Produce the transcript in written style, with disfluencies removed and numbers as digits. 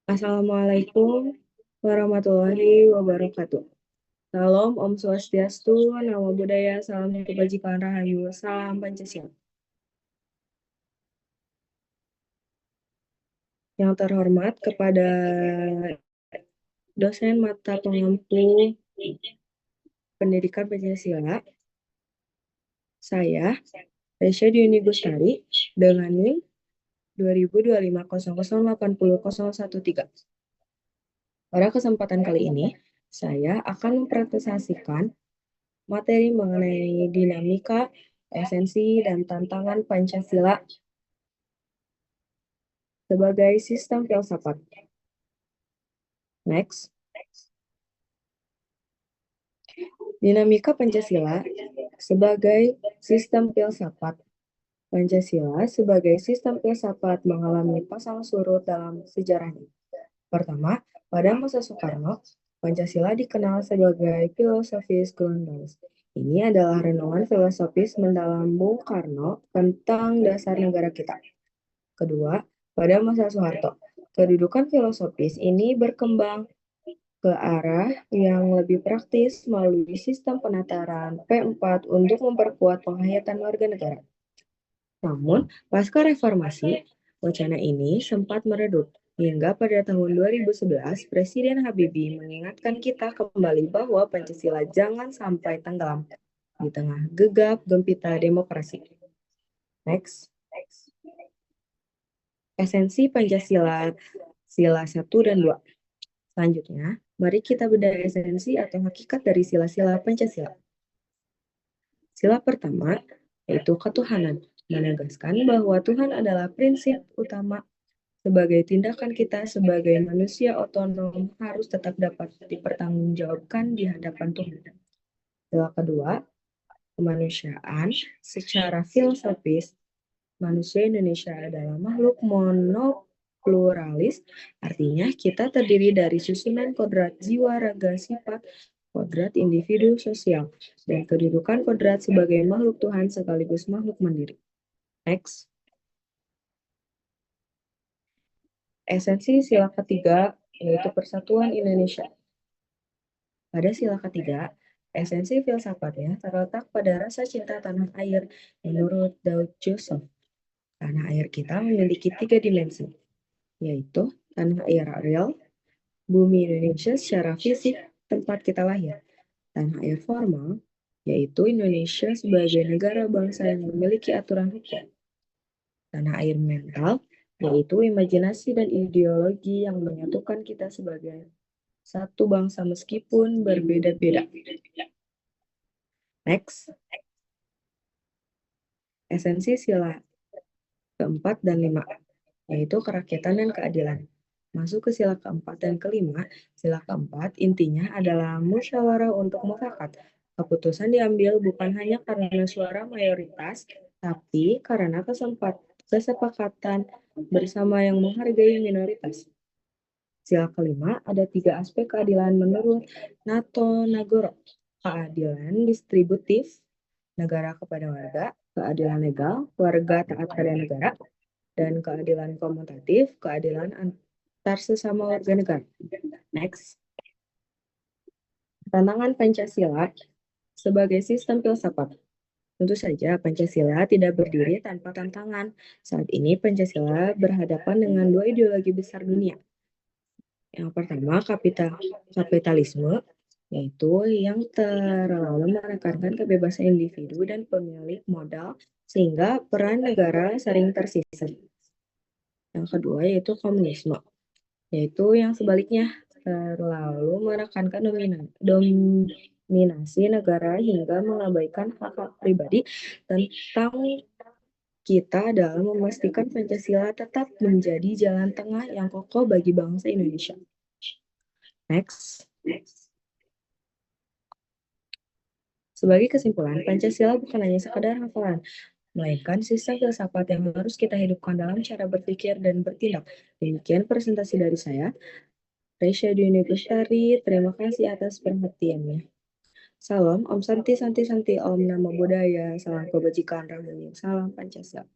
Assalamualaikum warahmatullahi wabarakatuh. Salam, Om Swastiastu, Namo Buddhaya, salam kebajikan rahayu, salam Pancasila. Yang terhormat kepada dosen mata pengampu pendidikan Pancasila, saya, Resya Diuni Gustari, dengan NIM 202500800013. Pada kesempatan kali ini, saya akan mempresentasikan materi mengenai dinamika, esensi, dan tantangan Pancasila sebagai sistem filsafat. Next. Dinamika Pancasila sebagai sistem filsafat. Pancasila sebagai sistem filsafat mengalami pasang surut dalam sejarahnya. Pertama, pada masa Soekarno, Pancasila dikenal sebagai filosofis grundaus. Ini adalah renungan filosofis mendalam Bung Karno tentang dasar negara kita. Kedua, pada masa Soeharto, kedudukan filosofis ini berkembang ke arah yang lebih praktis melalui sistem penataran P4 untuk memperkuat penghayatan warga negara. Namun, pasca reformasi, wacana ini sempat meredup hingga pada tahun 2011 Presiden Habibie mengingatkan kita kembali bahwa Pancasila jangan sampai tenggelam di tengah gegap gempita demokrasi. Next. Esensi Pancasila, sila 1 dan 2. Selanjutnya, mari kita bedah esensi atau hakikat dari sila-sila Pancasila. Sila pertama, yaitu ketuhanan, menegaskan bahwa Tuhan adalah prinsip utama sebagai tindakan kita sebagai manusia otonom harus tetap dapat dipertanggungjawabkan di hadapan Tuhan. Sila kedua, kemanusiaan secara filosofis, manusia Indonesia adalah makhluk monopluralis, artinya kita terdiri dari susunan kodrat jiwa, raga, sifat, kodrat individu sosial, dan kedudukan kodrat sebagai makhluk Tuhan sekaligus makhluk mandiri. Next. Esensi sila ketiga yaitu persatuan Indonesia. Pada sila ketiga, esensi filsafatnya terletak pada rasa cinta tanah air menurut Daud Joseph. Tanah air kita memiliki 3 dimensi, yaitu tanah air real, bumi Indonesia secara fisik, tempat kita lahir. Tanah air formal, yaitu Indonesia sebagai negara bangsa yang memiliki aturan hukum. Tanah air mental, yaitu imajinasi dan ideologi yang menyatukan kita sebagai satu bangsa meskipun berbeda-beda. Next. Esensi sila keempat dan 5, yaitu kerakyatan dan keadilan. Masuk ke sila keempat dan kelima, sila keempat intinya adalah musyawarah untuk mufakat. Keputusan diambil bukan hanya karena suara mayoritas, tapi karena kesepakatan bersama yang menghargai minoritas. Sila kelima ada 3 aspek keadilan menurut Nato Nagoro. Keadilan distributif, negara kepada warga, keadilan legal, warga taat pada negara, dan keadilan komutatif, keadilan antar sesama warga negara. Next. Tantangan Pancasila sebagai sistem filsafat. Tentu saja Pancasila tidak berdiri tanpa tantangan. Saat ini Pancasila berhadapan dengan 2 ideologi besar dunia. Yang pertama, kapitalisme, yaitu yang terlalu menekankan kebebasan individu dan pemilik modal sehingga peran negara sering tersisih. Yang kedua yaitu komunisme, yaitu yang sebaliknya terlalu menekankan dominasi negara hingga mengabaikan hak-hak pribadi tentang kita dalam memastikan Pancasila tetap menjadi jalan tengah yang kokoh bagi bangsa Indonesia. Next. Sebagai kesimpulan, Pancasila bukan hanya sekadar hafalan, melainkan sistem filsafat yang harus kita hidupkan dalam cara berpikir dan bertindak. Demikian presentasi dari saya, Resya Diuni Gustari. Terima kasih atas perhatiannya. Salam, Om Santi Santi Santi, Om Namo Buddhaya, salam kebajikan rahayu, salam Pancasila.